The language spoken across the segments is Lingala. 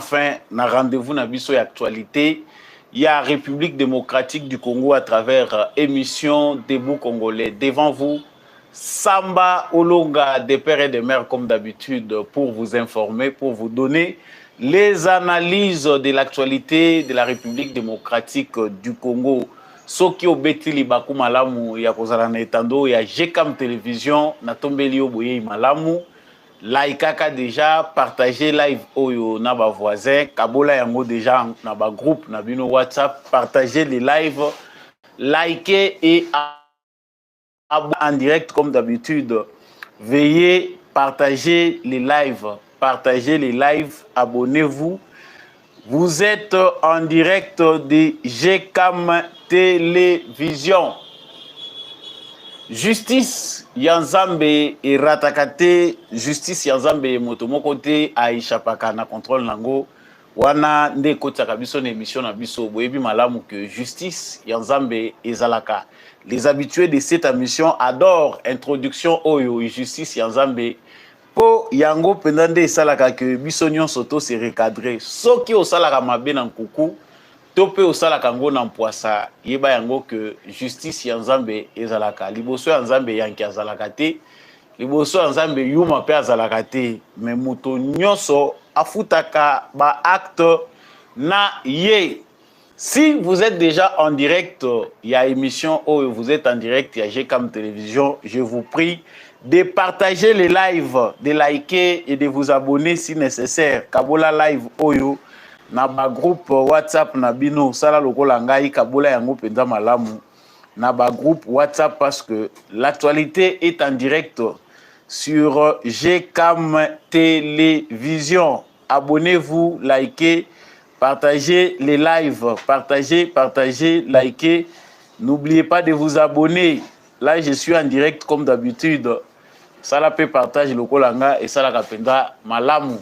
enfin na rendez-vous na biso et actualité. Il y a République démocratique du Congo à travers émission Debout Congolais. Devant vous, Samba Olonga, des pères et des mères comme d'habitude, pour vous informer, pour vous donner les analyses de l'actualité de la République démocratique du Congo. Soki obetili baku malamu ya kozala na etando ya GCAM télévision na tombeli oboye malamu. Laikaka déjà, partagez live oyo na ba voisin, kabola yango déjà na ba groupe na bino WhatsApp, partagez les lives, likez et abonnez en direct comme d'habitude. Veillez, partagez les lives, abonnez-vous. Vous êtes en direct de GCAM télévision. Justice Yanzambe et Ratakate, justice Yanzambe motomoko te aishapaka na contrôle nango wana nde kota kabiso na émission na biso boyebi malamu que justice Yanzambe ezalaka. Les habitués de cette émission adorent introduction oyo justice Yanzambe po yango pendande esalaka que biso nyonso to se recadrer soki osalaka mabe na nkuku tope osala kango na mpoasa yeba yango que justice ya Nzambe ezalaka liboso ya Nzambe yanki azalaka te liboso ya Nzambe yuma pe azalaka te mais muto nyonso afutaka ba acte na ye. Si vous êtes déjà en direct il y a émission où vous êtes en direct il y a GCAM télévision, je vous prie de partager les lives, de liker et de vous abonner si nécessaire. Kabola live oyo na ba groupe WhatsApp na bino sala lokola ngai kabola yango penza malamu na ba groupe WhatsApp parce que l'actualité est en direct sur GCAM télévision. Abonnez-vous, likez, partagez les lives, partagez, likez. N'oubliez pas de vous abonner. Là, je suis en direct comme d'habitude. Sala peut partager lokola nga et sala kapenda malamu.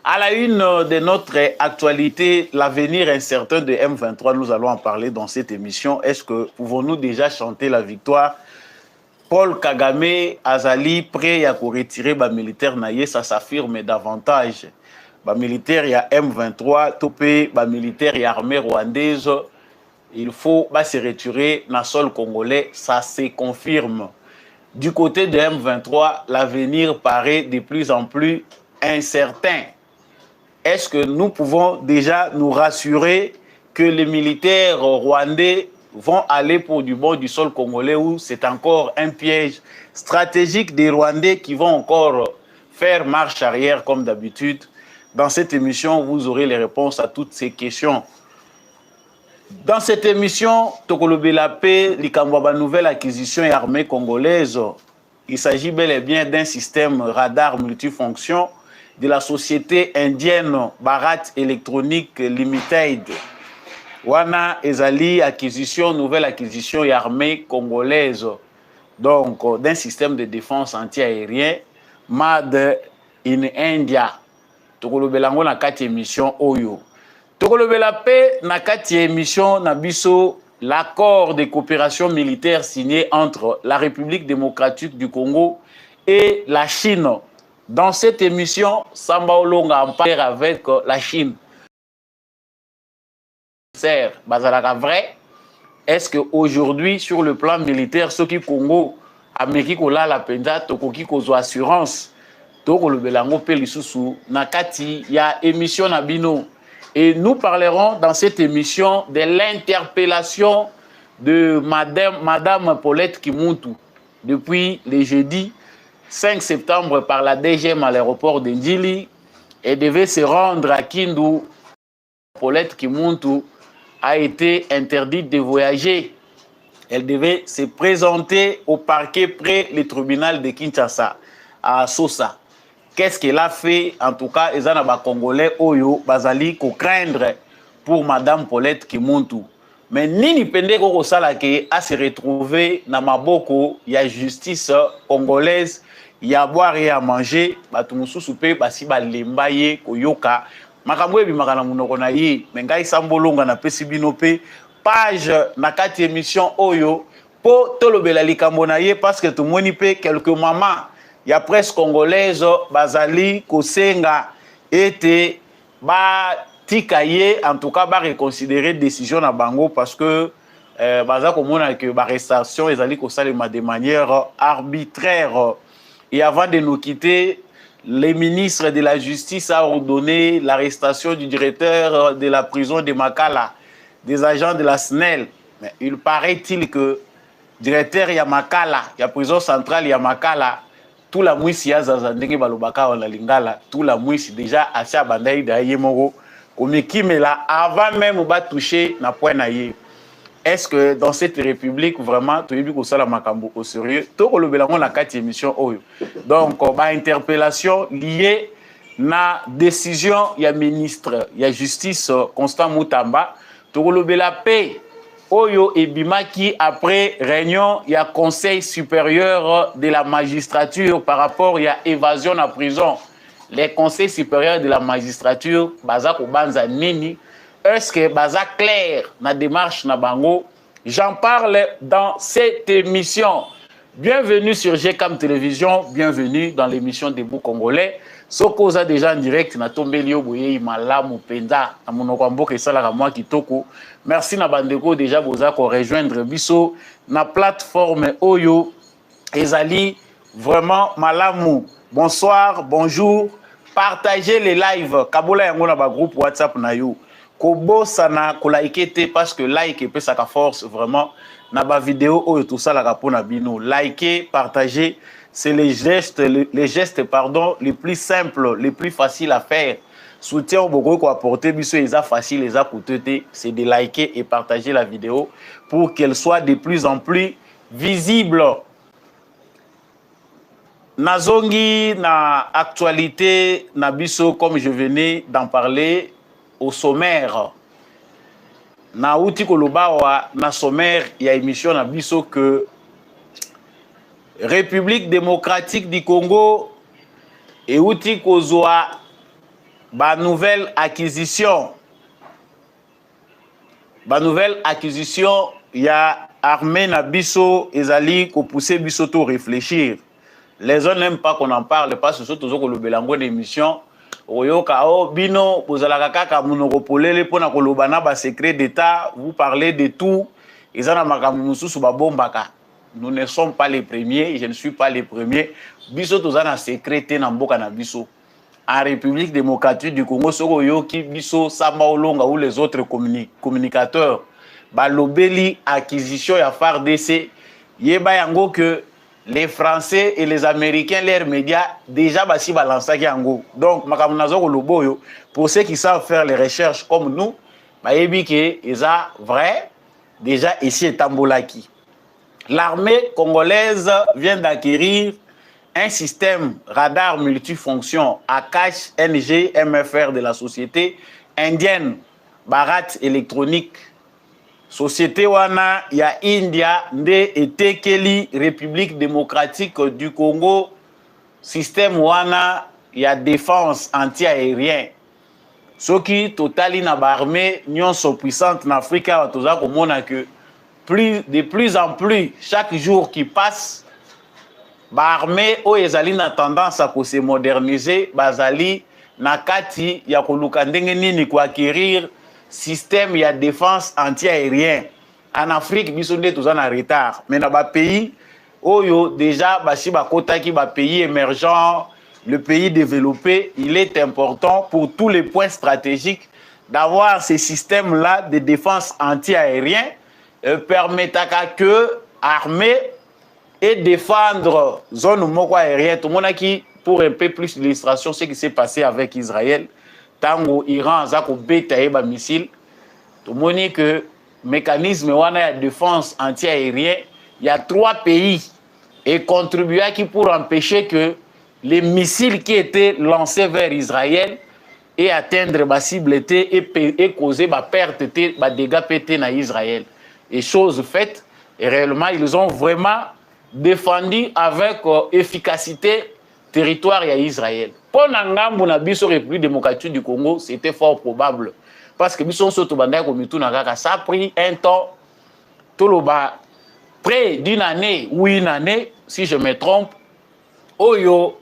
À la une de notre actualité, l'avenir incertain de M23, nous allons en parler dans cette émission. Est-ce que pouvons-nous déjà chanter la victoire? Paul Kagame, Azali, prêt à retirer les militaires naïe, ça s'affirme davantage. Les militaires, il y a M23, topé, les militaires, il y a armée rwandaise. Il faut se retirer dans le sol congolais, ça se confirme. Du côté de M23, l'avenir paraît de plus en plus incertain. Est-ce que nous pouvons déjà nous rassurer que les militaires rwandais vont aller pour du bon du sol congolais ou c'est encore un piège stratégique des Rwandais qui vont encore faire marche arrière comme d'habitude? Dans cette émission, vous aurez les réponses à toutes ces questions. Dans cette émission, Tokolobe la paix, l'Ikambwaba nouvelle acquisition et armée congolaise, il s'agit bel et bien d'un système radar multifonction de la société indienne Bharat Electronic Limited. Wana ezali acquisition, nouvelle acquisition et armée congolaise. Donc, d'un système de défense anti-aérien, made in India. Tokolobe lango na kati émission Oyo. Tokolobe la paix na kati émission na biso l'accord de coopération militaire signé entre la République démocratique du Congo et la Chine. Dans cette émission, Samba Olonga en parle avec la Chine. C'est vrai. Est-ce qu'aujourd'hui, sur le plan militaire, ce qui Congo, Amérique, la Penda, Tokoki, Kozo Assurance, Toko le Belango, Pelisusu, Nakati, il y a émission Nabino. Et nous parlerons dans cette émission de l'interpellation de Madame Paulette Kimuntu depuis le jeudi 5 septembre par la DGM à l'aéroport de Ndjili et devait se rendre à Kindu. Paulette Kimuntu a été interdite de voyager. Elle devait se présenter au parquet près le tribunal de Kinshasa à Sosa. Qu'est-ce qu'elle a fait? En tout cas, les Congolais Oyo Bazali ko craindre pour Madame Paulette Kimuntu. Mais nini pende ko sala ke a se retrouver na maboko ya justice congolaise. Il y a à boire et à manger, batumususu pe basi balemba ye koyoka makambo ebimaka na munoko na ye mais ngai sambolonga na pesi bino pe page na kati émission oyo po tolobela likambo na ye parce que tomoni pe quelques mamans ya presse congolaise bazali kosenga ete tikaye en tout cas reconsidérer décision na bango parce que baza komona que l'arrestation ezali kosalema de manière arbitraire. Et avant de nous quitter, le ministre de la Justice a ordonné l'arrestation du directeur de la prison de Makala, des agents de la SNEL. Mais il paraît-il que directeur Yamakala, la prison centrale Yamakala, tout la mouissi ya zazandenge balobaka on la lingala, tout la mouissi déjà assez abandai da yemoro, comme qui me là avant même ba toucher na point na ye. Est-ce que dans cette république vraiment tu as ça la makambo au sérieux? To ko lobelango na 4 émissions oyo. Donc ba interpellation liée na décision ya ministre ya justice Constant Mutamba, to ko lobela paix Oyo et Bimaki après réunion, il y a conseil supérieur de la magistrature par rapport à évasion à prison. Les conseils supérieurs de la magistrature, Bazak ou Banza Nini, est-ce que Bazak clair na démarche na bango? J'en parle dans cette émission. Bienvenue sur GCAM Télévision, bienvenue dans l'émission Debout Congolais. Soko za déjà en direct na tombelio boye malamu penda na monoko mboka esalaka mwa kitoko. Merci na bandeko déjà boza ko rejoindre biso na plateforme Oyo ezali vraiment malamu. Bonsoir, bonjour. Partagez les lives kabola yango na ba groupe WhatsApp na yo. Kobo sana ko like te parce que like peut ça force vraiment na ba vidéo Oyo tout ça la rapona bino. Likez, partagez. C'est les gestes les plus simples, les plus faciles à faire. Soutien au Bogo qu'on apporter, c'est facile, les c'est de liker et partager la vidéo pour qu'elle soit de plus en plus visible. Nazongi na actualité na biso comme je venais d'en parler au sommaire. Na uti kolobawa na sommaire il y a émission na biso que République démocratique du Congo et outil kozwa ba nouvelle acquisition. Ba nouvelle acquisition ya armée na biso ezali ko pousser biso to réfléchir. Les gens n'aiment pas qu'on en parle parce que surtout ko lobelango d'émission oyoka o bino bozalaka kaka monokopolele pona ko lobana ba secret d'état, vous parlez de tout ezana makambo mususu ba bombaka. Nous ne sommes pas les premiers, je ne suis pas les premiers. Biso tozana secrété na mboka na biso. En République démocratique du Congo, soko yoki biso Samba Olonga ou les autres communicateurs, balobeli acquisition ya FARDC, yeba yango que les Français et les Américains, leurs médias, déjà basi balansaki yango. Donc makamunazo ko loboyo, pour ceux qui savent faire les recherches comme nous, bayebi ke eza vrai, déjà ici est Tambolaki. L'armée congolaise vient d'acquérir un système radar multifonction Akash NG MFR de la société indienne Bharat Électronique. Société wana ya India nde etekeli République démocratique du Congo. Système wana ya défense anti-aérien. Soki totali na barmée nyonso puissante en Afrique toza komona que de plus en plus, chaque jour qui passe, l'armée ezali na tendance à se moderniser, bazali na kati ya koluka ndenge nini ko acquérir système ya défense anti-aérien. En Afrique, biso nde toza na retard. Mais na ba pays oyo déjà basi bakotaki ba pays émergents, le pays développé, il est important pour tous les points stratégiques d'avoir ces systèmes-là de défense anti-aérien permettant que armer et défendre zone moko aérienne. Tout le monde qui pour un peu plus d'illustration ce qui s'est passé avec Israël. Tango Iran zako betaye ba missile. Tout le monde que mécanisme wana de défense anti-aérien, il y a 3 pays et contribué qui pour empêcher que les missiles qui étaient lancés vers Israël et atteindre ba cible et causer ba perte ba dégâts pété na Israël. Et chose faite, et réellement, ils ont vraiment défendu avec efficacité territoire et Israël. Pour Nangambo na biso République démocratique du Congo, c'était fort probable. Parce que biso soto bandai komitu na kaka, ça a pris un temps, toloba, près d'une année ou une année, si je me trompe, oyo,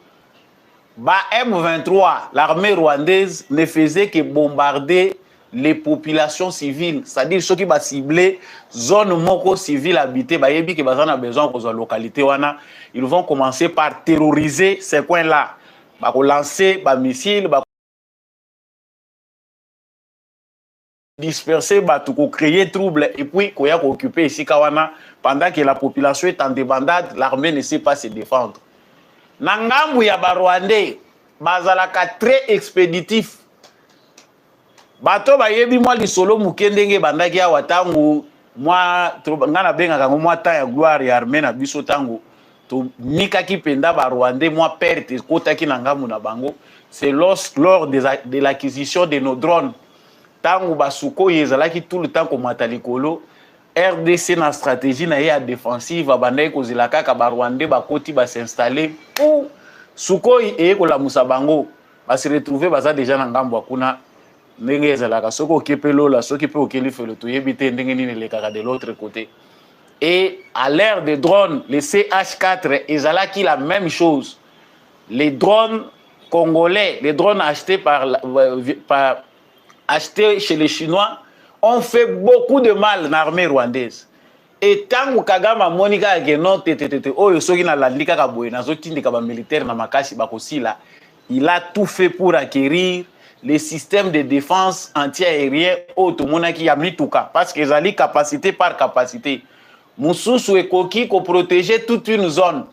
M23, l'armée rwandaise ne faisait que bombarder les populations civiles, c'est-à-dire ceux qui va cibler zone moko civile habitée, bah yebi que bazan a besoin de la localité wana, ils vont commencer par terroriser ces coins-là, bah lancer bah missiles, bah disperser, bah tout créer trouble et puis qu'on y a occupé ici kawana pendant que la population est en débandade, l'armée ne sait pas se défendre. Nangambu ya ba Rwandais bazalaka très expéditif. Bato bayebi mwa lisolo mukendenge bandaki ya watangu mwa ngana benga kango mwa ta ya gloire ya armée na biso tango to mikaki penda ba Rwandais mwa perte kotaki na ngambu na bango, c'est lors de l'acquisition de nos drones tango basuko yezalaki tout le temps ko matalikolo RDC na stratégie na ya défensive bandaki kozela kaka ba Rwandais bakoti ba s'installer pour Sukhoi et ko la musabango ba se retrouver baza déjà na ngambu akuna ndenge ezalaka soko okepelo la soki pe okelifelo toyebite ndenge nini lekaka de l'autre côté. Et à l'ère des drones, les CH4 ezalaki la même chose. Les drones congolais, les drones achetés achetés chez les Chinois ont fait beaucoup de mal dans l'armée rwandaise. Et tant que Kagame Monika Ageno oyo soki na landika ka boye nazotindika ba militaire na makasi bakosila, il a tout fait pour acquérir les systèmes de défense anti-aérien automonaki ya mituka parce qu'ils ont capacité par capacité. Mususu ekoki ko protéger toute une zone.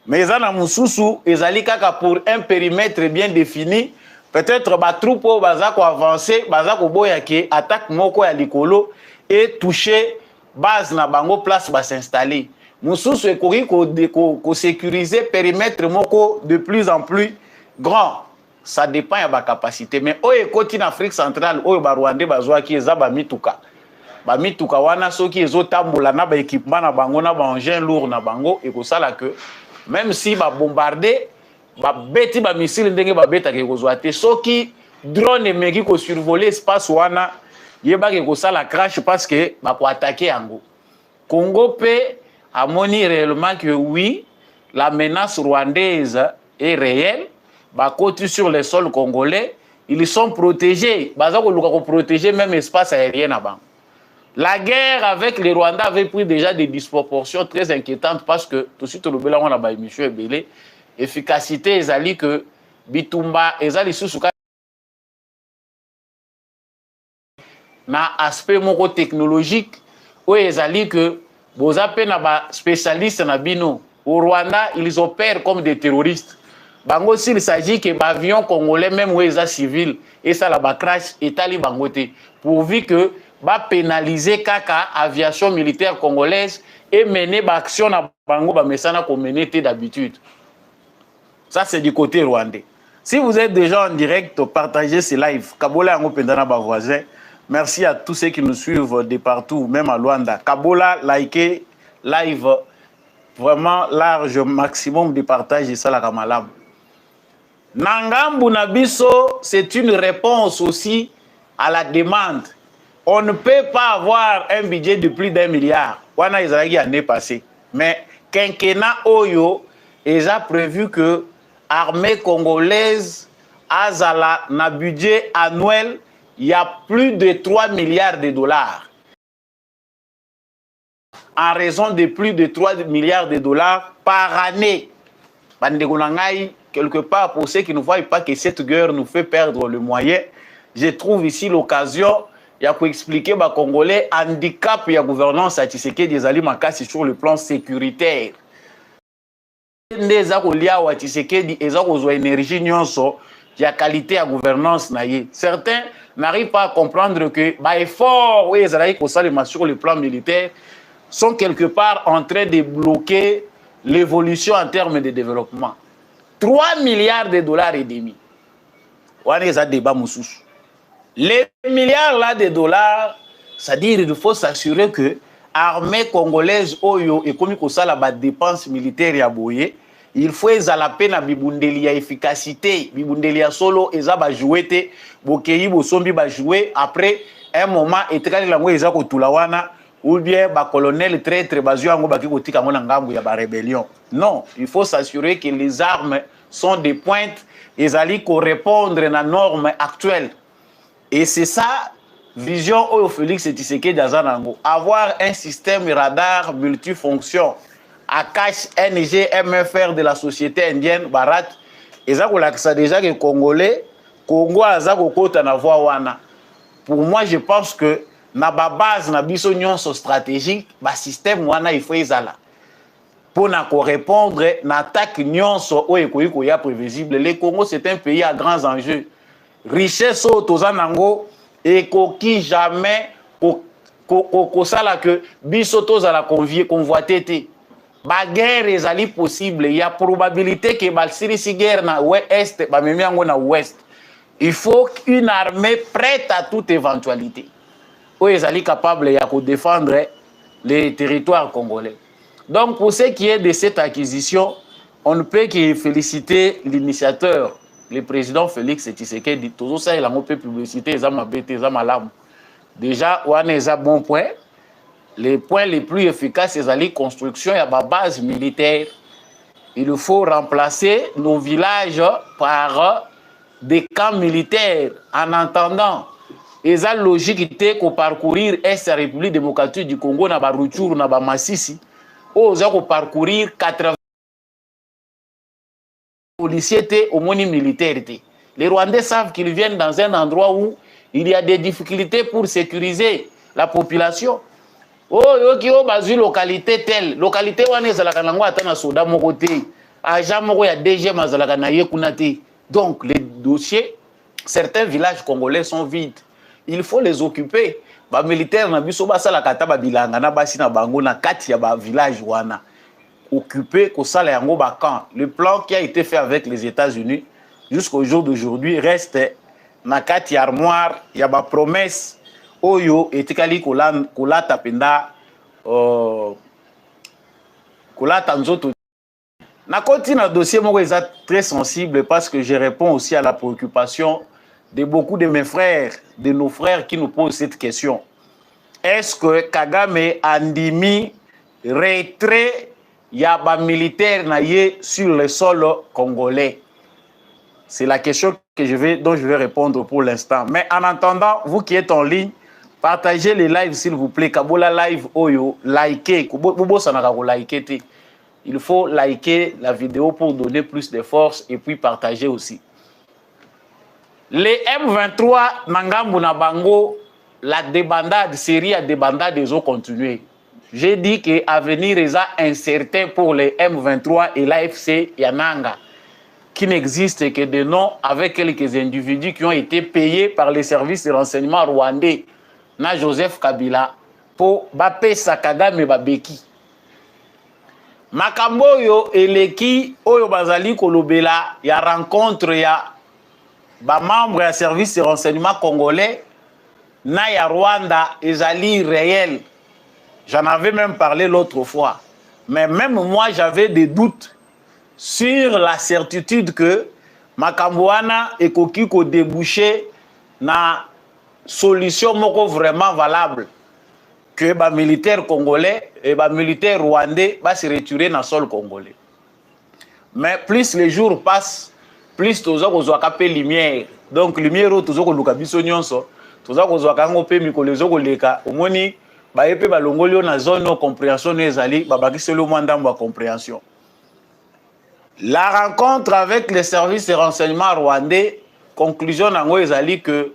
Mais na mususu ezali kaka pour un périmètre bien défini. Peut-être ba troupe baza ko avancer, baza ko boya ke attaque moko ya likolo et toucher base na bango place ba s'installer. Mususu ekoki ko sécuriser périmètre moko de plus en plus grand. Ça dépend de la capacité. Mais au côté d'Afrique centrale, au Rwanda, bazwa qui est ba mituka. Ba mituka wana soki ezo tambola na ba équipement na bango na ba engin lourd na bango et ko sala que même si ba bombarder ba beti ba missile ndenge ba beta ke kozwa te soki drone meki ko survoler espace wana yeba ke ko sala crash parce que ba ko attaquer yango. Congo pe a moni réellement que oui, la menace rwandaise est réelle. Côté sur les sols congolais, ils sont protégés. Ils protéger même l'espace aérien là-bas. La guerre avec les Rwandais avait pris déjà des disproportions très inquiétantes parce que tout de suite, on a émission ebele efficacité ezali que bitumba ezali susuka na aspect moko technologique où ezali que boza pe na ba spécialistes na bino au Rwanda ils opèrent comme des terroristes. Bango s'il s'agit que l'avion congolais même où ils civil et ça la crash etali bangote pourvu que ba pénaliser kaka aviation militaire congolaise et mener ba action na bango ba mesana ko mener d'habitude. Ça c'est du côté rwandais. Si vous êtes déjà en direct, partagez ce live. Kabola yango pendana ba voisin. Merci à tous ceux qui nous suivent de partout, même à Luanda. Kabola, likez live vraiment large maximum de partage et ça la kamalam. Nangambu Nabiso, c'est une réponse aussi à la demande. On ne peut pas avoir un budget de plus d'1 milliard. Wana Israël l'année passée. Mais quinquennat Oyo, ils ont prévu que l'armée congolaise a un budget annuel, il y a plus de 3 milliards de dollars. En raison de plus de 3 milliards de dollars par année. Quelque part, pour ceux qui ne voient pas que cette guerre nous fait perdre le moyen, je trouve ici l'occasion de expliquer aux Congolais handicap et la gouvernance à Tshisekedi des Ali Makasi sur le plan sécuritaire. Certains n'arrivent pas à comprendre que les efforts sur le plan militaire sont quelque part en train de bloquer l'évolution en termes de développement. 3 milliards de dollars et demi. Les milliards là de dollars, c'est-à-dire qu'il faut s'assurer que l'armée congolaise oyo et comme ça la dépense militaire ya boye, il faut la peine à bibundeli à efficacité, bibundeli à solo et ça va jouer te bokei bosombi ba jouer après un moment et tekali lango eza ko tulawana ou bien ba colonel traître bazio yango baki ko tika ngona ngambu ya ba rébellion. Non, il faut s'assurer que les armes sont des pointes ils allaient répondre à la norme actuelle. Et c'est ça, vision au Félix Tshisekedi Azanango. Avoir un système radar multifonction, AKASH, NG, MFR de la société indienne, Barat, et ça déjà que Congolais, Congo Azako Kota na voix wana. Pour moi, je pense que na ba base na biso nyonso stratégique, ba système wana il faut ezala. Pour répondre à l'attaque nyonso o ya prévisible. Le Congo c'est un pays à grands enjeux. Richesse au tozanango et qui jamais ko sala que biso tozala convoité te. Ba guerre ezali possible, il y a probabilité que ba sirisi guerre na ouest ba memi yango na ouest. Il faut une armée prête à toute éventualité. Où ezali capable de défendre les territoires congolais. Donc pour ce qui est de cette acquisition, on ne peut que féliciter l'initiateur, le président Félix Tshisekedi. Tout ça, il a un peu publicité, il a ma bête, il a ma lame. Déjà, on a un bon point. Les points les plus efficaces, c'est la construction et la base militaire. Il faut remplacer nos villages par des camps militaires en attendant. Et la logique était qu'on parcourir Est République démocratique du Congo, na Baruchuru, na Masisi, où on parcourir 80 policiers au moni militaire. Les Rwandais savent qu'ils viennent dans un endroit où il y a des difficultés pour sécuriser la population. Oh, qui ont basé localité telle, localité où on est à la Kanango, à Soda Mokote, à Jamoro, il y a DG Mazalakanaye Kunate. Donc, les dossiers, certains villages congolais sont vides. Il faut les occuper. Les militaires na biso basala kata ba bilanga na basi na bango na kati ya ba village wana. Occuper ko sala yango ba camp. Le plan qui a été fait avec les États-Unis jusqu'au jour d'aujourd'hui reste na kati ya armoire, ya ba promesse oyo etikali kolata penda kolata nzoto. Na koti na dossier moko eza très sensible parce que je réponds aussi à la préoccupation de beaucoup de mes frères, de nos frères qui nous posent cette question. Est-ce que Kagame andimi retrait yaba militaire naye sur le sol congolais? C'est la question dont je vais répondre pour l'instant. Mais en attendant, vous qui êtes en ligne, partagez les lives s'il vous plaît. Kabola live oyo, likez. Il faut liker la vidéo pour donner plus de force et puis partager aussi. Les M23, Nangambu Nabango, la débandade, série à débandade, ils ont continué. J'ai dit que l'avenir est incertain pour les M23 et l'AFC Yananga, qui n'existe que de noms avec quelques individus qui ont été payés par les services de renseignement rwandais, na Joseph Kabila, pour Bapé Sakagame Babeki. Makambo yo eleki oyo bazali kolobela ya rencontre ya ba membre ya service de renseignement congolais na ya Rwanda ezali réel. J'en avais même parlé l'autre fois. Mais même moi j'avais des doutes sur la certitude que makambo wana ekoki ko déboucher na solution moko vraiment valable. Que les militaires congolais et les militaires rwandais vont se retirer dans le sol congolais. Mais plus les jours passent, plus tu as capé lumière. Donc, lumière, tu as capé bisonyonso, tu as capé mikolezo leka. Au moni, ba epe ba longolio na zone de compréhension ezali, ba bakisi le moins dans compréhension. La rencontre avec les services de renseignement rwandais, conclusion nango ezali que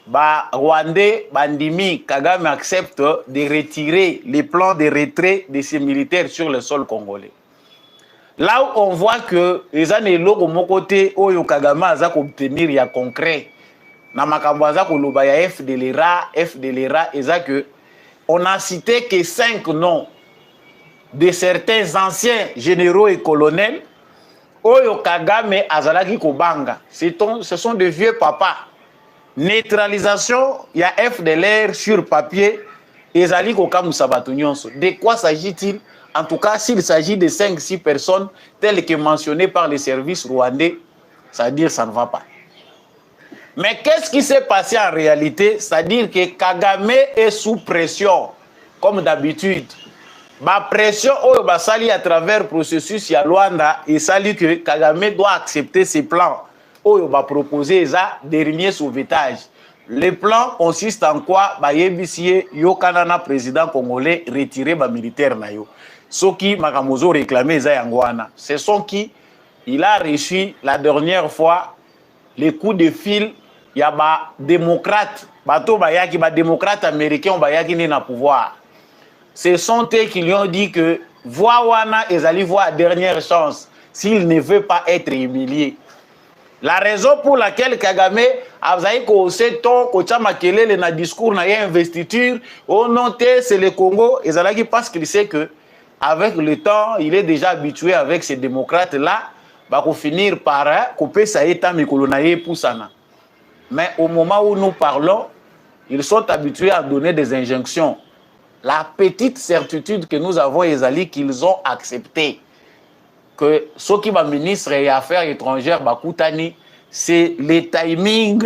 Ba Rwandais, Bandimi, Kagame accepte de retirer les plans de retrait de ces militaires sur le sol congolais. Là où on voit que les années loko mon côté, Oyo Kagame a obtenir ya concret. Na makambo aza koloba ya FDLR, eza que on a cité que 5 noms de certains anciens généraux et colonels. Oyo Kagame azalaki kobanga. Ce sont de vieux papas. Neutralisation, il y a FDLR sur papier et Zali Koka Moussabatou Nyonso. De quoi s'agit-il? En tout cas, s'il s'agit de 5-6 personnes telles que mentionnées par les services rwandais, c'est-à-dire ça ne va pas. Mais qu'est-ce qui s'est passé en réalité? C'est-à-dire que Kagame est sous pression, comme d'habitude. ba pression oyo basali à travers processus ya Luanda et sali que Kagame doit accepter ses plans oyo ba proposer ça dernier sauvetage. Le plan consiste en quoi? Ba yebisie yo kanana président congolais retirer ba militaire na yo. Soki makamozo réclamer za yangwana. Ce sont qui il a reçu la dernière fois les coups de fil ya ba démocrate bato bayaki ba démocrate américain bayaki ni na pouvoir. Ce sont eux qui lui ont dit que voix wana ezali voix dernière chance s'il ne veut pas être humilié. La raison pour laquelle Kagame a osé ton kocha makelele na discours na investiture au non c'est le Congo ezalaki parce qu'il sait que avec le temps il est déjà habitué avec ces démocrates là va finir par couper sa état mikolo na ye poussana. Mais au moment où nous parlons, ils sont habitués à donner des injonctions. La petite certitude que nous avons, Ezali, qu'ils ont accepté que ceux qui va ministre des Affaires étrangères, Bakoutani, c'est le timing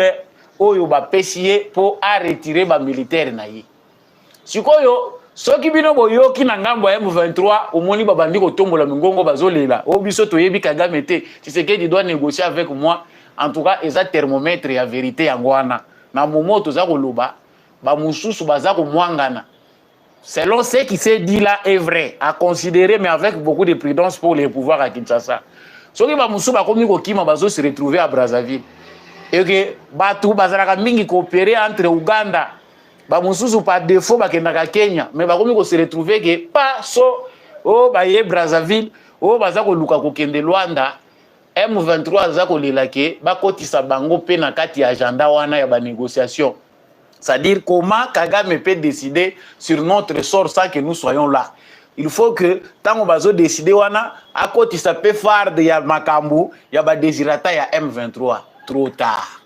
où va pessier pour retirer les militaires. Si ceux qui viennent au qui n'angambo M23, au moni babandi ko tombola mingongo bazolela. Au biso toyebi Kagame te. Tu sais qu'il doit négocier avec moi. En tout cas, eza thermomètre ya vérité yangwana. Na momo toza ko loba, ba mususu baza ko mwangana. Selon ce qui s'est dit là est vrai, à considérer, mais avec beaucoup de prudence pour les pouvoirs à Kinshasa. Ce qui va se retrouver à Brazzaville. Et que Batu Bazaraka Mingi coopérer entre Ouganda, Bamususu par défaut, Bakendaka Kenya, mais Bakomi se retrouver que pas so, oh, Baye Brazzaville, oh, Bazako Lukako Kende Luanda, M23 Zako Lelake, Bakotisa Bango Penakati agenda wana ya ba négociation. C'est-à-dire comment Kagame peut décider sur notre sort sans que nous soyons là. Il faut que, tant qu'on va décider, à côté ça peut faire de Makambu, il y a des désirata, il y a M23. Trop tard.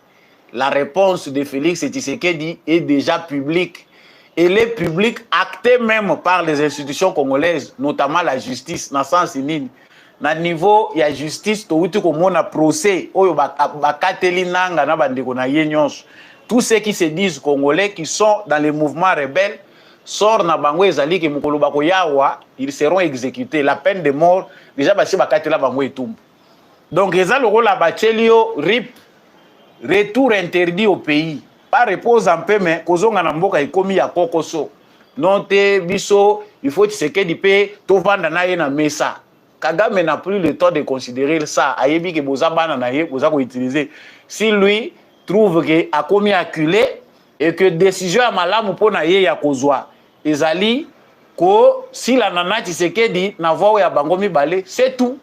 La réponse de Félix Tshisekedi est déjà publique. Elle est publique, actée même par les institutions congolaises, notamment la justice, dans le sens inine. Na niveau il y a justice, tout comme a procès, bakateli nanga na bandeko na yenyos. Tous ceux qui se disent congolais, qui sont dans les mouvements rebelles, sortent na bango ezali ke mukolo bako yawa, ils seront exécutés. La peine de mort, déjà basi bakatela bango etumbu. Donc eza le rôle la bachelio RIP, retour interdit au pays. Pas repose en paix, mais kozonga na mboka ekomi ya kokoso. Non te biso, il faut que Tshisekedi pe to vanda na ye na mesa. Kagame n'a plus le temps de considérer ça. Ayebi ke boza bana na ye, boza ko utiliser. Si lui trouve que a commis acculé et que décision à malamu pona ye ya kozwa ezali ko si la nana Tshisekedi na voix ya bango mibale, c'est tout.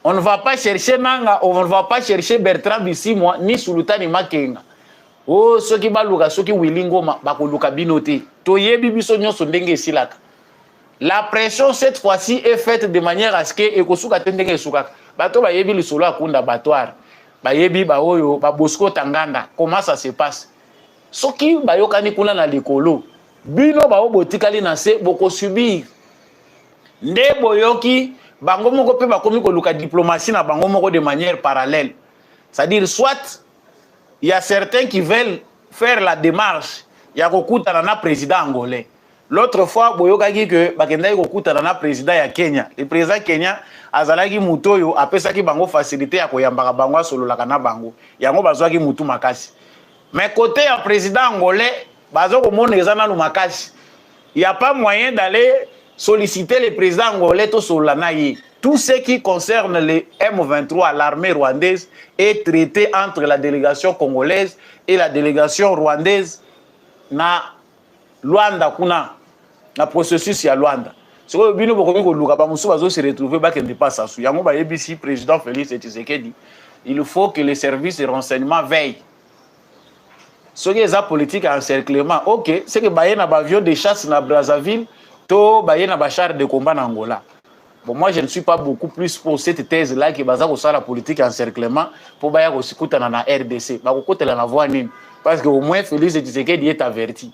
On ne va pas chercher Nanga, on ne va pas chercher Bertrand Bisimwa ni Sultani Makenga. Oh, ceux qui baluka, ceux qui Willingoma, bakoluka binote. Toyebi biso nyonso ndenge silaka. La pression cette fois-ci est faite de manière à ce que ekosuka tendenge suka. Bato ba yebi lisolo akunda batoire. Ba yebi ba oyo ba Bosco Tanganda. Comment ça se passe? Soki ba yokani kuna na likolo. Bino ba obotikali na se boko subir. Nde boyoki bango moko pe bakomi ko luka diplomatie na bango moko de manière parallèle. C'est-à-dire soit il y a certains qui veulent faire la démarche ya kokutana na président angolais. L'autre fois boyokaki que bakendaki kokutana na président ya Kenya. Le président Kenya azalaki mutoyo apesaki bango facilité ya koyambaka bango sololaka na bango. Yango bazwaki mutu makasi. Mais côté ya président angolais bazo komona ezana no makasi. Il y a pas moyen d'aller solliciter le président angolais to solana yi. Tout ce qui concerne les M23, l'armée rwandaise, est traité entre la délégation congolaise et la délégation rwandaise na Luanda kuna na processus ya Luanda. Ce que bino bokomi ko luka ba musu bazo se retrouver ba kende pas sasu. Yango ba yebisi président Félix Tshisekedi, il faut que les services de renseignement veillent. Ce qui est politique encerclement, OK, c'est que ba na ba avion de chasse na Brazzaville, to ba na ba char de combat na Angola. Bon, moi, je ne suis pas beaucoup plus pour cette thèse-là qui est basée sur la politique encerclement pour que vous écoutez dans la RDC. Parce qu'au moins, Félix Tshisekedi est averti.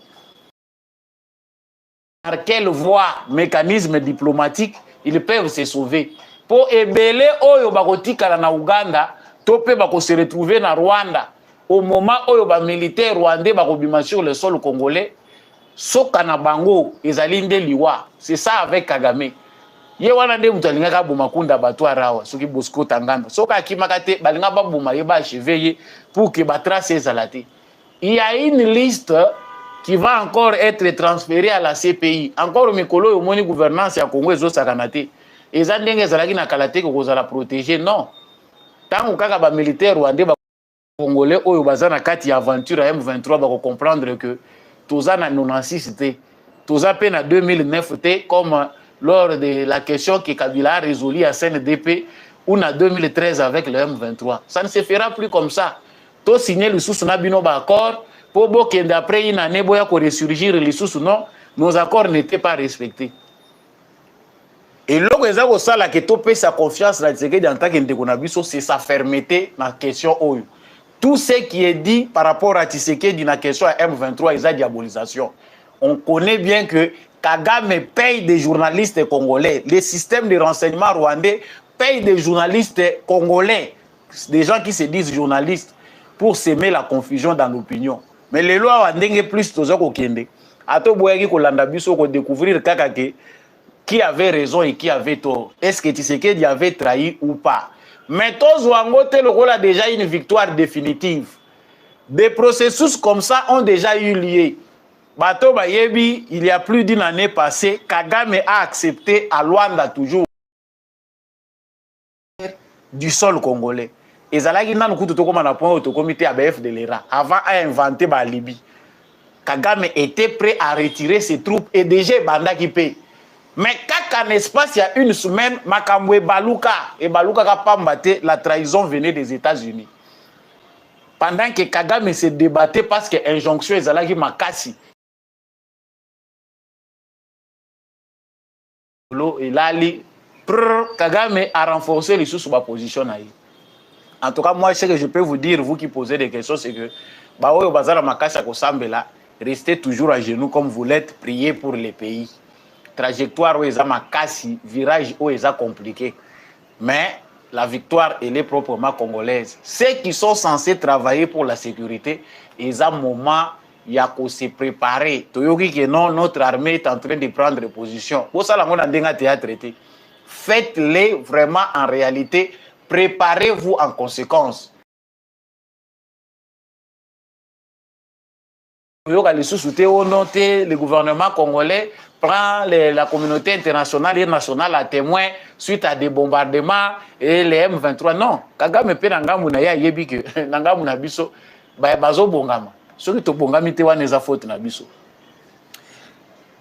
Par quelle voie, mécanisme diplomatique, ils peuvent se sauver. Pour ébeler Oyo Bakotika na Ouganda, Topé Bako se retrouver na Rwanda. Au moment où les militaires rwandais bakobima sur le sol congolais, soka na bango ezali nde liwa. C'est ça avec Kagame. Ye wana nde mutu alingaka boma kunda bato arawa soki Bosco Tangana soka akimaka te balinga baboma ye ba achever pour que ba trace ezala te. Il y a une liste qui va encore être transférée à la CPI. Encore mikolo yo moni gouvernance ya Congo ezosakana te. Eza ndenge ezalaki na kala te kozala protéger non. Tango kaka ba militaire rwandais ba congolais oyo baza na kati ya aventure ya M23 ba comprendre que toza na 96 te. Toza pe na 2009 te comme lors de la question que Kabila a résolue à CNDP ou en 2013 avec le M23. Ça ne se fera plus comme ça. To signer le sous na bino ba accord pour bokende après une année boya ko ressurgir le sous non, nos accords n'étaient pas respectés. Et lorsque ça ko sala que to pe sa confiance là c'est que dans tant que na biso c'est sa fermeté na question oyo. Tout ce qui est dit par rapport à Tshisekedi dans la question à M23 est diabolisation. On connaît bien que Kagame paye des journalistes congolais. Les systèmes de renseignement rwandais payent des journalistes congolais. Des gens qui se disent journalistes pour s'aimer la confusion dans l'opinion. Mais les lois ont plus de kokende. Ato boyaki ko landa biso ko découvrir kakake qui avait raison et qui avait tort. Est-ce que Tshisekedi avait trahi ou pas? Mais tous wangote le rôle a déjà une victoire définitive. Des processus comme ça ont déjà eu lieu. Bato Bayebi, il y a plus d'une année passée, Kagame a accepté à Luanda toujours du sol congolais. Et Zalagi n'a pas tout comme un point au comité ABF de l'ERA. Avant à inventer la Libye. Kagame était prêt à retirer ses troupes et déjà Banda qui paye. Mais quand en espace il y a une semaine, Makambwe Baluka et Baluka a pas battu, la trahison venait des États-Unis. Pendant que Kagame se débattait parce que l'injonction est Zalagi Makasi. Et là, Kagame a renforcé les sous ma position. En tout cas, moi, ce que je peux vous dire, vous qui posez des questions, c'est que Baoyo Bazara Makasa Kosambela, restez toujours à genoux comme vous l'êtes, priez pour les pays. Trajectoire où ils ont Makasi, virage où ils ont compliqué. Mais la victoire, elle est proprement congolaise. Ceux qui sont censés travailler pour la sécurité, ils ont un moment. Il y a qu'à se préparer. Toyoki que non, notre armée est en train de prendre position. Pour ça, on a déjà traité. Faites-les vraiment en réalité. Préparez-vous en conséquence. Le gouvernement congolais prend la communauté internationale et nationale à témoin suite à des bombardements et les M23. Non, Kagame pe nangamu na ya yebi que nangamu na biso bazo bongama. Soki to bongami te wana eza faute na biso.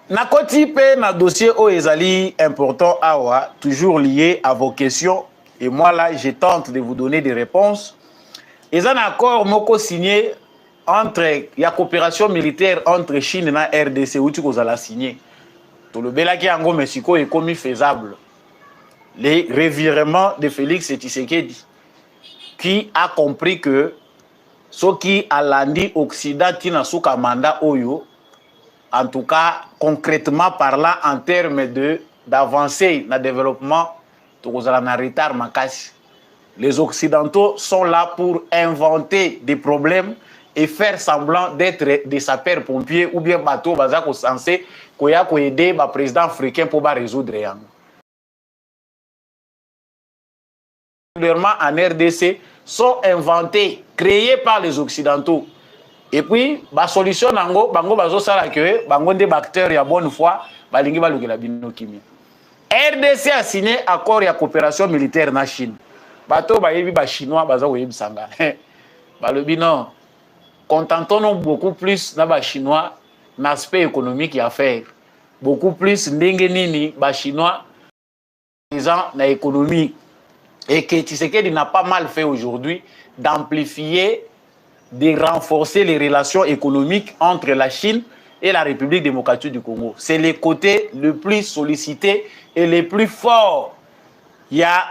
Na koti pe na dossier o ezali important awa, toujours lié à vos questions. Et moi là, je tente de vous donner des réponses. Ils ont un accord moko signé entre la coopération militaire entre Chine et RDC où tu as signé. Tout le belaki ango Mexico est commis faisable. Les revirements de Félix Tshisekedi qui a compris que ce qui a lundi Occident tina suka mandat oyo, en tout cas concrètement parlant en termes d'avancée dans le développement, les Occidentaux sont là pour inventer des problèmes et faire semblant d'être des sapeurs-pompiers ou bien bateau bazako censé aider le président africain pour résoudre rien. En RDC sont inventés, créés par les Occidentaux. Et puis, la solution, bango bazo sala que bango des bactéries à bonne foi, balingi baluki la binokimi. RDC a signé accord de coopération militaire na Chine. Bato bayebi ba chinois baza koyebi sanga. Balobi non. Contentons-nous beaucoup plus na ba chinois l'aspect économique et affaires. Beaucoup plus ndenge nini ba chinois disant na économie. Et que Tshisekedi n'a pas mal fait aujourd'hui d'amplifier, de renforcer les relations économiques entre la Chine et la République démocratique du Congo. C'est le côté le plus sollicité et le plus fort. Il y a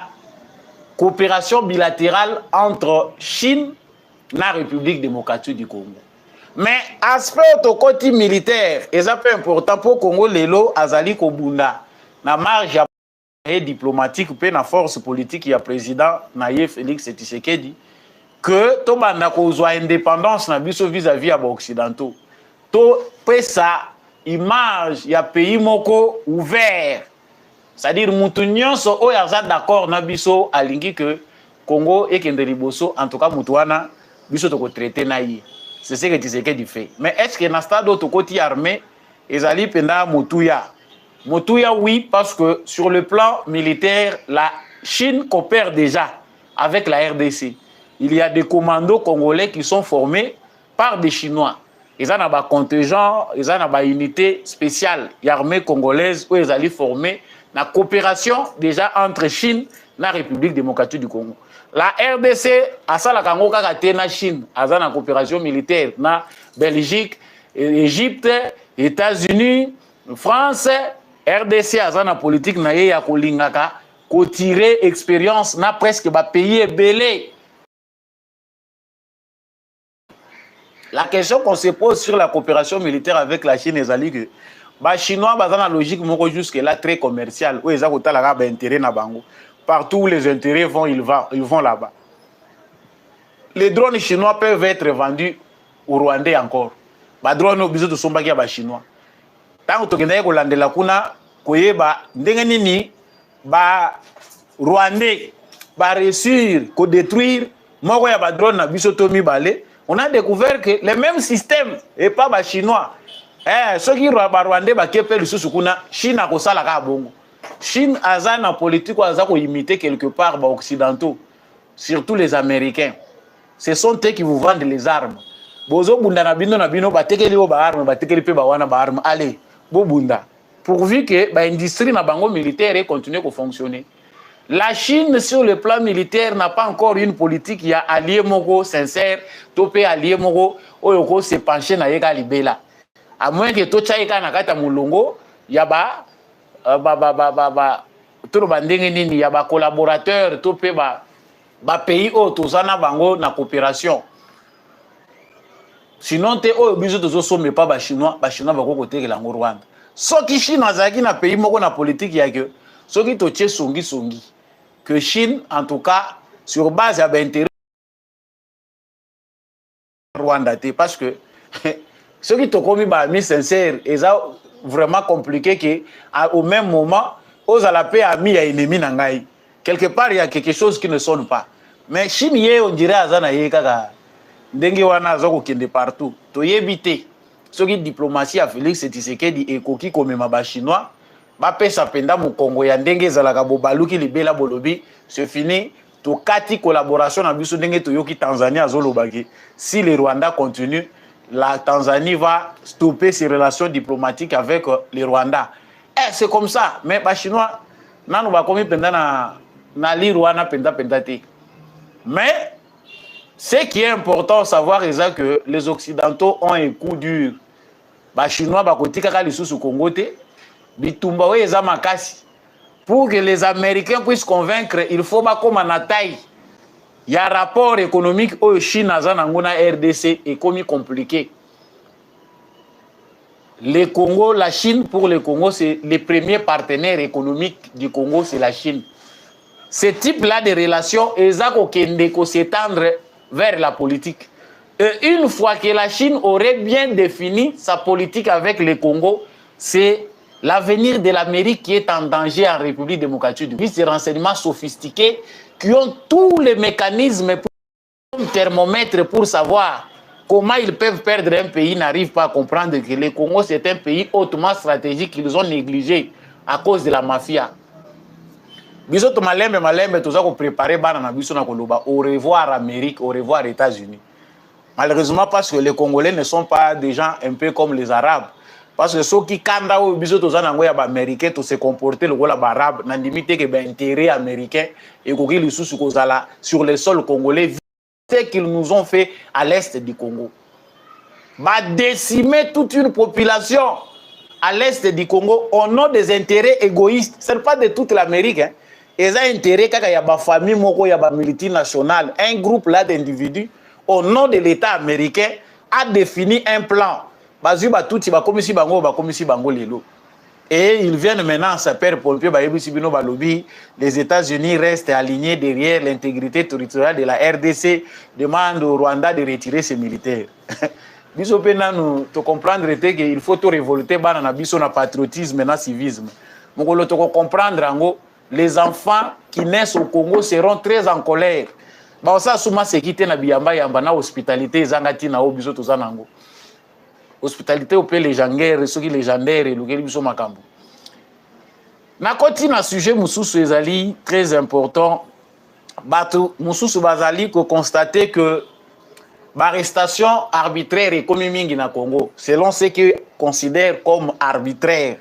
coopération bilatérale entre Chine et la République démocratique du Congo. Mais aspect au côté militaire, c'est un peu important pour le Congo, Lelo, Azali Kobunda, na marge et diplomatique ou la force politique, il y a président Naye Félix Tshisekedi, que tout le monde a indépendance vis-à-vis des Occidentaux. Tout ça image ya pays moko ouvert. C'est-à-dire mutu nyonso oyo aza d'accord na biso alingi que Congo ekende liboso, en tout cas mutu wana biso toko traiter na ye. C'est ce que Tshisekedi fait. Mais est-ce que na stade auto côté armé ezali penda mutuya? Mutuya oui, parce que sur le plan militaire, la Chine coopère déjà avec la RDC. Il y a des commandos congolais qui sont formés par des Chinois. Ils ont un contingent, ils ont une unité spéciale, l'armée congolaise, où ils allaient former la coopération déjà entre Chine et la République démocratique du Congo. La RDC, à ça, la Congo, la Chine, a une coopération militaire, na Belgique, Égypte, États-Unis, France, RDC, a une politique, na ya kolingaka, ko tirer expérience, na presque ba pays belé. La question qu'on se pose sur la coopération militaire avec la Chine est que les Chinois ont une logique jusque-là très commerciale, où ils ont un intérêt na bango. Partout où les intérêts vont, ils vont là-bas. Les drones chinois peuvent être vendus au Rwandais encore. Les drones ont besoin de son baguette à Chinois. Tant que tu as Hollande la kuna, koyeba ndengenini ba Rwandais ba réussir ko détruire moko ya ba drone na biso to mibale. On a découvert que le même système et pas les Chinois. Ceux qui ont Rwandais, Chine a ça la bongo. Chine a une politique qui imiter quelque part les Occidentaux, surtout les Américains. Ce sont eux qui vous vendent les armes. Bozo bunda na bino batekeli ba armes, batekeli pe ba wana ba armes. Allez, bo bunda. Pourvu que l'industrie na bango militaire continue à fonctionner. La Chine, sur le plan militaire, n'a pas encore une politique. Il y a allié moko sincère, topé allié moko, oyoko se pencher na yeka libela. À moins que tocha yeka na kata mulongo, il y a tout bandenge nini, il y a ba collaborateurs, topé ba pays tozana bango na coopération. Sinon te oyo biso tozo somme pas ba chinois bako côté ke lango Rwanda. Soki Chine azaki na pays moko na politique ya que soki toche songi que Chine, en tout cas, sur base de l'intérêt Rwanda, parce que ceux qui ont commis mis sincère, ils ont vraiment compliqué qu'au même moment, aux alapé amis et ennemis nangai. Quelque part, il y a quelque chose qui ne sonne pas. Mais Chine, on dirait azana yeka dengue wana zoko kende partout. To yebite. Ceux qui diplomatie à Félix Tshisekedi et koki comme ma chinois. Bapesa penda mu Congo ya ndenge zalaka bobaluki libela bolobi c'est fini to kati collaboration na biso ndenge to yoki Tanzanie azolobaki si le Rwanda continue la Tanzanie va stopper ses relations diplomatiques avec le Rwanda. C'est comme ça mais ba chinois nanu ba komi penda na li Rwanda penda te. Mais ce qui est important à savoir est que les occidentaux ont un coup dur. Ba chinois ba kotika ka lisusu Congo te. Bitumba we eza makasi. Pour que les Américains puissent convaincre, il faut pas comme en taille. Il y a un rapport économique au Chine na RDC est comme compliqué. Le Congo, la Chine pour le Congo, c'est le premier partenaire économique du Congo, c'est la Chine. Ce type-là de relations, ils s'étendre vers la politique. Et une fois que la Chine aurait bien défini sa politique avec le Congo, c'est l'avenir de l'Amérique qui est en danger en République démocratique. Des renseignements sophistiqués qui ont tous les mécanismes pour thermomètre pour savoir comment ils peuvent perdre un pays, n'arrivent pas à comprendre que le Congo c'est un pays hautement stratégique qu'ils ont négligé à cause de la mafia. Biso to malembe tout ça qu'on préparer bana na biso na koloba au revoir Amérique, au revoir États-Unis. Malheureusement parce que les Congolais ne sont pas des gens un peu comme les Arabes. Parce que ceux qui kanda ou biso to zana ngoya ba américain to se comporter le gola arabe na limite que ba intérêt américain et ko ki lisusu ko zala sur le sol congolais ce qu'ils nous ont fait à l'est du Congo. Ba décimer toute une population à l'est du Congo au nom des intérêts égoïstes. Ce n'est pas de toute l'Amérique hein. Ils ont intérêt kaka ya ba famille moko ya ba multinationale, un groupe là d'individus au nom de l'État américain a défini un plan. Et ils viennent maintenant se faire pompier. Les États-Unis restent alignés derrière l'intégrité territoriale de la RDC, demandent au Rwanda de retirer ses militaires. biso pe nanu to comprendre te que il faut to révolter bana na biso na patriotisme na civisme mokolo to comprendre ngo les enfants qui naissent au Congo seront très en colère ba ça suma sécurité na biyamba yamba na hospitalité ezangati na obiso to zanango hospitalité au pe légendaire ceux qui légendaire et lokeli biso makambo na koti na sujet mususu ezali très important bato mususu bazali ko constater que l'arrestation arbitraire et comme mingi na Congo selon ce que considère comme arbitraire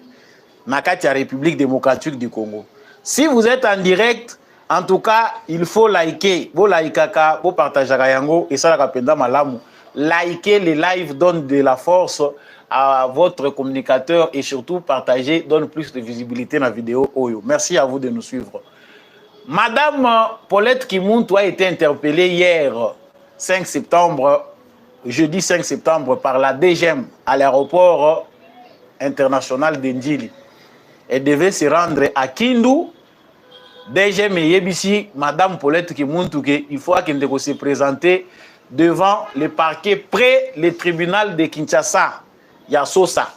na kati ya République démocratique du Congo. Si vous êtes en direct, en tout cas, il faut liker, bo likaka, bo partager yango et ça la kapenda malamu. Liker les lives donne de la force à votre communicateur et surtout partager donne plus de visibilité dans la vidéo Oyo. Merci à vous de nous suivre. Madame Paulette Kimuntu a été interpellée hier 5 septembre, jeudi 5 septembre, par la DGM à l'aéroport international d'Ndjili. Elle devait se rendre à Kindu. DGM et Yebisi, Madame Paulette Kimuntu, il faut qu'elle se présente devant le parquet près le tribunal de Kinshasa, Yasosa.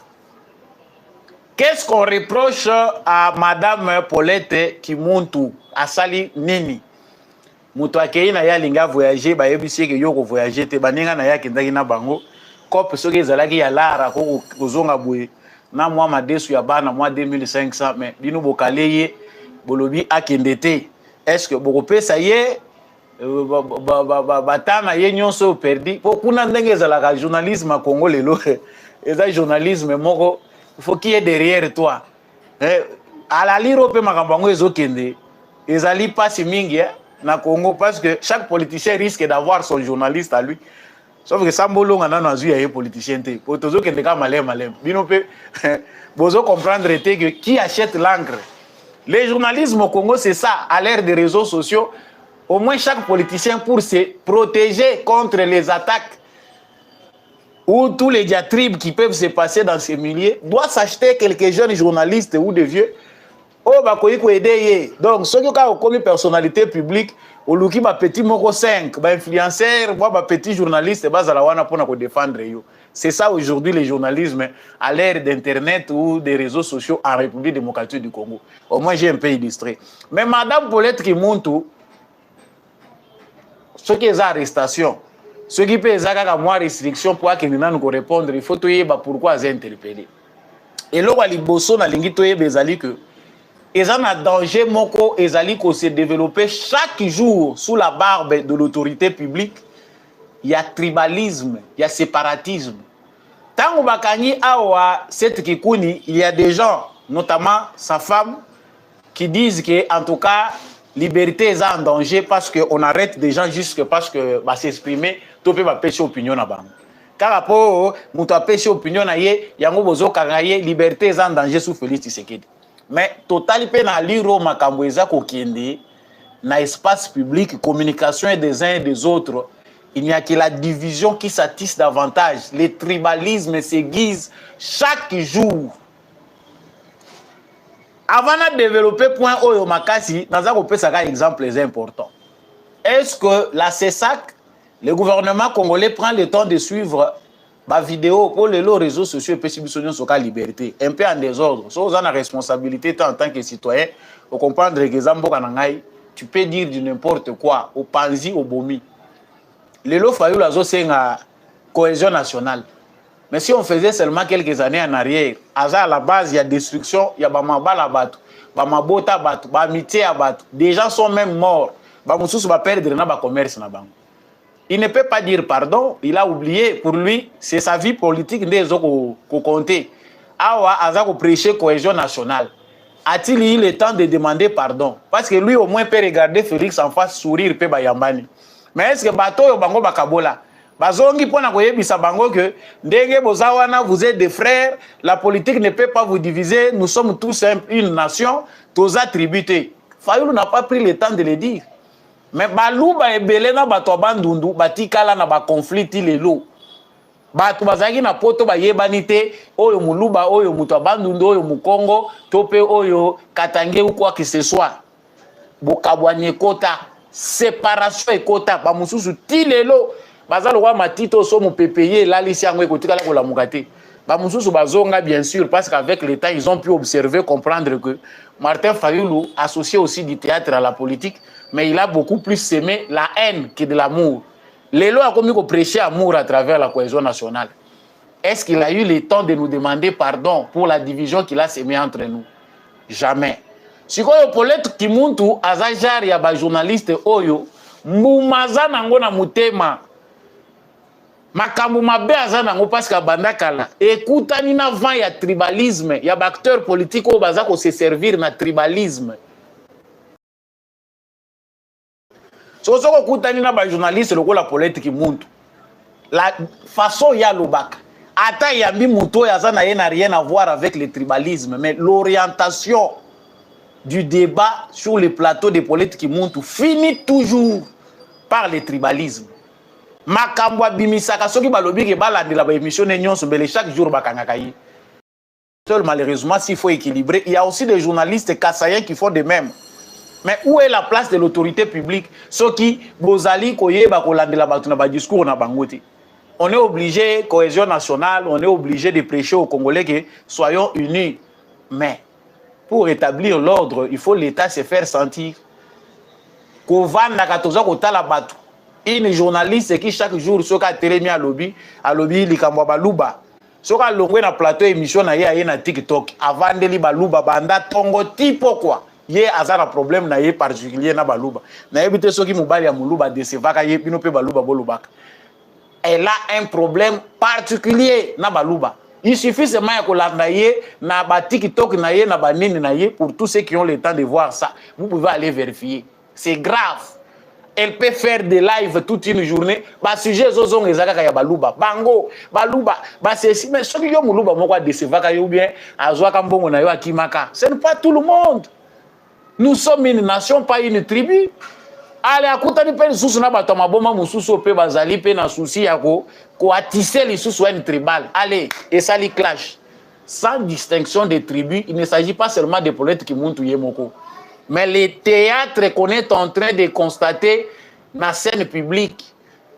Qu'est-ce qu'on reproche à Madame Paulette Kimuntu, à Sali Nini? Mutu akei na ya linga voyager ba yebisi ke yoko voyager te baninga na ya kindaki na bango kope soki ezalaki ya lara ko kozonga boye na mwa madesu ya bana mwa 2500 mais bino bokaleye bolobi akende te est-ce que bokopesa ye batana ye nyonso perdi po kuna ndenge ezalaka journalisme à Congo lelo eza journalisme moko faut qu'il y ait derrière toi à la lire pe makambo ngo ezokende ezali pasi mingi na Congo parce que chaque politicien risque d'avoir son journaliste à lui. Sauf que Sambolo ngana na zui ya politicien te. Potozo kende ka malem. Bino pe bozo comprendre que qui achète l'encre. Le journalisme au Congo c'est ça à l'ère des réseaux sociaux. Au moins chaque politicien pour se protéger contre les attaques ou tous les diatribes qui peuvent se passer dans ces milieux doit s'acheter quelques jeunes journalistes ou des vieux. Oh, bah, ko aider. Donc, ceux qui ont commis personnalité publique, au luki ba petit moko 5, ba influenceur, ba petit journaliste, ba zalawana pour nous défendre yo. C'est ça aujourd'hui le journalisme à l'ère d'internet ou des réseaux sociaux en République démocratique du Congo. Au moins j'ai un peu illustré. Mais Madame Paulette Kimuntu, ce qui est arrestation, ce qui peut être moins restriction pour que nous répondre, il faut tout yeba pourquoi ils interpellé. Et là, il bosso na lingi to yeba ezali que ils ont un danger moko ezali ko se développer chaque jour sous la barbe de l'autorité publique. Il y a tribalisme, il y a séparatisme. Tant bakani awa cette kikuni, il y a des gens, notamment sa femme, qui disent que en tout cas liberté est en danger parce qu'on arrête des gens juste parce que va s'exprimer, tout peut pêcher opinion na bango. Car rapport muto pêcher opinion na ye, yango bozo kangaye liberté est en danger sous Félix Tshisekedi. Mais total pe na liro makambo eza kokende na espace public, communication des uns et des autres. Il n'y a que la division qui s'attise davantage. Les tribalismes s'aiguisent chaque jour. Avant de développer point Oyo Makasi, nous avons un exemple important. Est-ce que la CESAC, le gouvernement congolais, prend le temps de suivre ma vidéo pour les réseaux sociaux et pétitions sur la liberté, un peu en désordre. Si vous avez la responsabilité en tant que citoyen, vous comprenez que tu peux dire du n'importe quoi, au Panzi, au Bomi. Les lots faillent la cohésion nationale. Mais si on faisait seulement quelques années en arrière, à la base, il y a destruction, il y a Bamabal à battre, Bamabota à battre, Bamitié à battre. Des gens sont même morts. Bamoussous va perdre le commerce. Il ne peut pas dire pardon, il a oublié. Pour lui, c'est sa vie politique des autres qu'on comptait. Awa, Azako prêcher cohésion nationale. A-t-il eu le temps de demander pardon? Parce que lui, au moins, peut regarder Félix en face, sourire, peut Bayambani. Mais est-ce que Bato Bango Bakabola? Bazongi pona koyebisa bango que ndenge bozawana vous êtes des frères, la politique ne peut pas vous diviser, nous sommes tous une nation, tous attribués. Fayoulou n'a pas pris le temps de le dire. Mais balouba ebele na bato bandundu batikala na ba conflit lelo. Bato bazaki na poto ba yebanite oyo muluba oyo muto abandundu oyo mukongo tope oyo katange ou quoi que ce soit. Bokabwanye kota séparation ekota ba mususu ti lelo baza le roi matito so mon PPE là lisi yango ekotika la kola mukate ba mususu bazonga bien sûr parce qu'avec le temps ils ont pu observer comprendre que Martin Fayulu associé aussi du théâtre à la politique mais il a beaucoup plus semé la haine que de l'amour. Lelo a commis ko prêcher amour à travers la cohésion nationale. Est-ce qu'il a eu le temps de nous demander pardon pour la division qu'il a semée entre nous? Jamais. Si vous Paulette Kimuntu azajar ya ba journaliste oyo mumaza nango na mutema makambu mabe aza nango parce que bandakala ekutani na vent ya tribalisme ya ba acteur politique oyo baza ko se servir na tribalisme. So soko kutani na ba journaliste lokola Paulette Kimuntu la façon ya lobaka ata yambi muto ya za na ye n'a rien à voir avec le tribalisme mais l'orientation du débat sur le plateau de Paulette Kimuntu finit toujours par le tribalisme. Makambo bimisaka soki balobi ke balandela ba émission nyonso mbele chaque jour bakangaka yi. Seul malheureusement s'il faut équilibrer, il y a aussi des journalistes kassaïens qui font de même. Mais où est la place de l'autorité publique soki bozali koyeba kolandela batu na ba discours na bangote? On est obligé, cohésion nationale, on est obligé de prêcher aux Congolais que soyons unis. Mais pour rétablir l'ordre, il faut l'État se faire sentir. Une journaliste qui chaque jour soka teremi à lobby likambwa baluba. Soka longwe na plateau émission na ye na TikTok avandeli baluba banda tongo tipo quoi. Ye azara problème na ye particulier na baluba. Na yebite soki mobali ya muluba desevaka ye bino pe baluba bolubaka. Elle a un problème particulier na baluba. Il suffit seulement que l'andaye na ba TikTok na ye na ba nini na ye pour tous ceux qui ont le temps de voir ça. Vous pouvez aller vérifier. C'est grave. Elle peut faire des lives toute une journée. Ba sujet zozong ezaka ya baluba. Bango, baluba, ba c'est mais ceux qui ont muluba moko desevaka yo bien azwa kambongo na yo akimaka. Ce n'est pas tout le monde. Nous sommes une nation, pas une tribu. Allez, akutani pe lisusu na bato maboma mususu pe bazali pe na souci ya ko atisser lisusu une tribal. Allez, et ça li clash. Sans distinction des tribus, il ne s'agit pas seulement de Paulette Kimuntu Yemoko. Mais le théâtre qu'on est en train de constater dans la scène publique,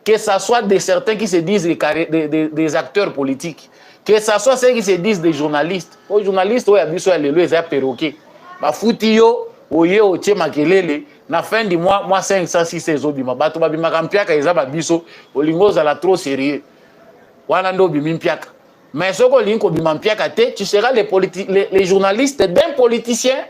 que ce soit de certains qui se disent des acteurs politiques, que ce soit ceux qui se disent des journalistes. Les journalistes, ils ont des perroquets. Bah, foutio, oye, otie makelele. Na fin du mois, moi 500 600 obima. Bato babima kampiaka ezaba biso, olingo zala trop sérieux. Wana ndo bimimpiaka. Mais ce que linko bimampiaka te, tu seras les journalistes d'un politicien.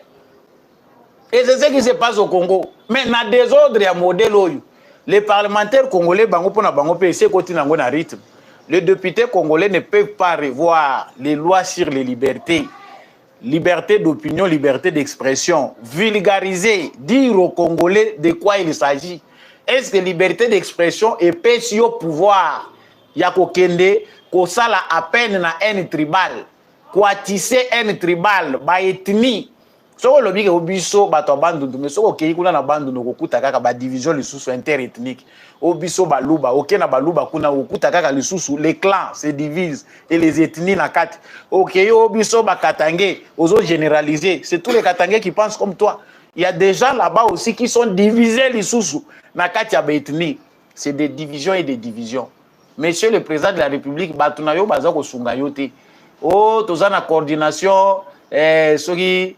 Et c'est ce qui se passe au Congo. Mais na désordre ya modèle oyo. Les parlementaires congolais bango pona bango pe essayer continuer na rythme. Les députés congolais ne peuvent pas revoir les lois sur les libertés. Liberté d'opinion, liberté d'expression, vulgariser, dire aux Congolais de quoi il s'agit. Est-ce que liberté d'expression est péché au pouvoir? Yako kende, ko sala à peine na haine tribal, ko tisser haine tribal, ba ethnie. Soko lobi ke obiso bato bandundu, mais soko kei kuna na bandundu kokuta kaka ba division lisusu interethnique. Obiso baluba, ok na baluba kuna kokuta kaka lisusu, les clans se divisent et les ethnies na kati. Ok obiso ba katangé, ozo généraliser, c'est tous les katangés qui pensent comme toi. Il y a des gens là-bas aussi qui sont divisés lisusu na kati ya ba ethnie. C'est des divisions et des divisions. Monsieur le président de la République, batuna yo baza ko sunga yo te. Oh, toza na coordination soki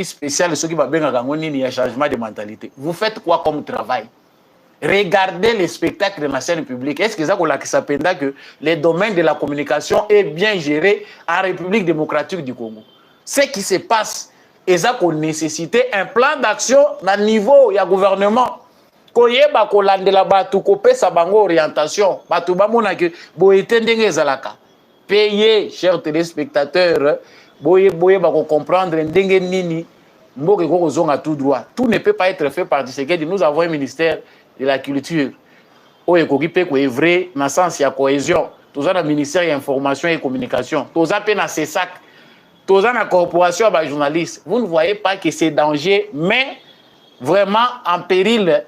spécial, ceux qui va bien il y a changement de mentalité. Vous faites quoi comme travail? Regardez les spectacles de la scène publique. Est-ce que ça peut dire que le domaine de la communication est bien géré en République démocratique du Congo? Ce qui se passe, ça nécessité un plan d'action à niveau du gouvernement. Koyeba kolandela batu kopesa bango orientation. Batu bamona ke boyete ndenge ezalaka. Payez, chers téléspectateurs. Boye bako comprendre ndenge nini mboke koko zonga tout droit. Tout ne peut pas être fait par Tshisekedi. Nous avons un ministère de la culture. Oye koki pe ko vrai na sens ya cohésion. Toza na ministère de information et communication. Toza pe na CESAC. Toza na corporation ba journalistes. Vous ne voyez pas que c'est danger mais vraiment en péril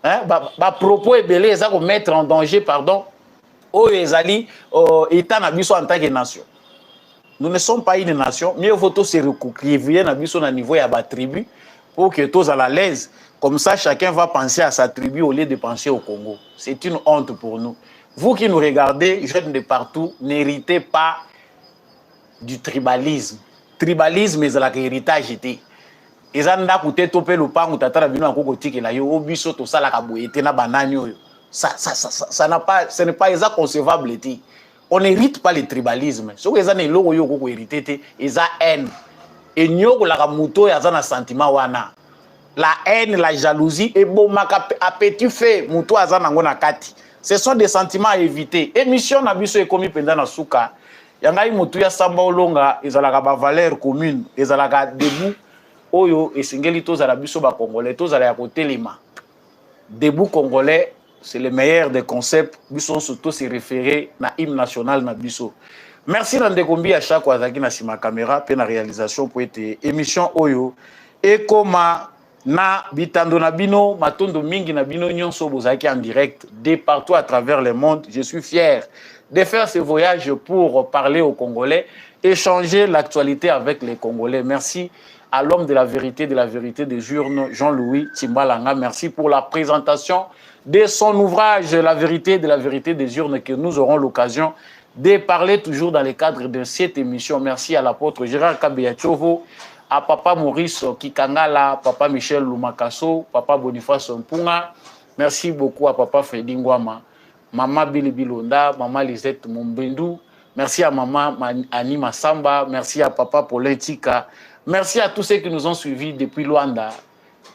hein ba propos et belé ça ko mettre en danger pardon. Oye ezali état na biso en tant que nation. Nous ne sommes pas une nation, mais il faut se recouvrir à niveau de la tribu pour que tous à l'aise. Comme ça, chacun va penser à sa tribu au lieu de penser au Congo. C'est une honte pour nous. Vous qui nous regardez, jeunes de partout, n'héritez pas du tribalisme. Tribalisme, c'est l'héritage. Eza ndako te to pe lopango tata na bino akoko tikela yo obiso to sala ka boyete na banani oyo ça n'a pas ce n'est pas concevable ti on n'hérite pas le tribalisme ce que eza na eloko yo koko hériter te eza haine et nyoko la muto ya za na sentiment wana la haine la jalousie et bomaka à petit fait muto aza nango na kati ce sont des sentiments à éviter émission na biso ekomi penda na suka yangai mutu ya samba olonga ezalaka ba valeur commune ezalaka debout Oyo esengeli tozala biso ba congolais tozala ya kotelema debout congolais c'est le meilleur des concepts biso surtout se référer na hymne national na biso merci Nandekombi à chaque wazaki na sima caméra pe na réalisation pour être émission oyo et koma na bitando na bino matondo mingi na bino nyonso bozaki en direct de partout à travers le monde. Je suis fier de faire ce voyage pour parler aux Congolais, échanger l'actualité avec les Congolais. Merci à l'homme de la vérité des urnes, Jean-Louis Timbalanga. Merci pour la présentation de son ouvrage, La vérité des urnes, que nous aurons l'occasion de parler toujours dans le cadre de cette émission. Merci à l'apôtre Gérard Kabeyachovo, à Papa Maurice Kikangala, Papa Michel Lumakaso, Papa Boniface Mpunga. Merci beaucoup à Papa Freddy Ngwama, Maman Billy Bilonda, Maman Lisette Mombendou. Merci à Maman Annie Massamba. Merci à Papa Paulin Tika. Merci à tous ceux qui nous ont suivis depuis Luanda,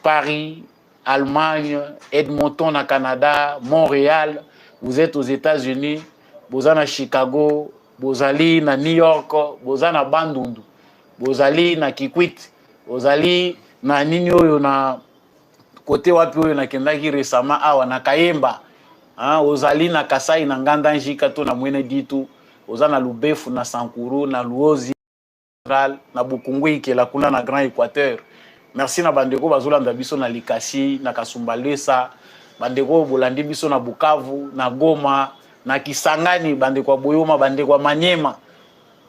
Paris, Allemagne, Edmonton au Canada, Montréal. Vous êtes aux États-Unis, vous êtes à Chicago, vous êtes à New York, vous êtes à Bandundu, vous êtes à Kikwit, vous êtes à Ninyo, na côté wapi na kendaki récemment awa na Kayemba, vous êtes à Kasai na Nganda Njika to na Mwene Ditu, vous êtes à Lubefu na Sankuru na Luozi na Bukungwi qui est la kuna na Grand Équateur. Merci na bandeko bazolanda biso na Likasi na Kasumbalesa, bandeko bolandi biso na Bukavu, na Goma, na Kisangani, bandeko Boyoma, bandeko Maniema.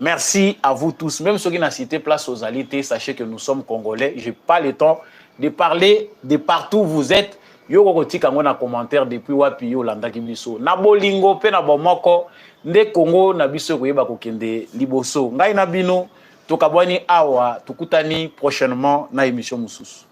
Merci à vous tous. Même ceux qui n'ont cité place aux alités, sachez que nous sommes Congolais. Je n'ai pas le temps de parler de partout où vous êtes. Yo kokoti kango na commentaire depuis wapi yo landa ki biso. Na bolingo pe na bomoko nde Congo na biso koyeba kokende liboso. Ngai na bino tokabwani awa tukutani prochainement na émission mususu.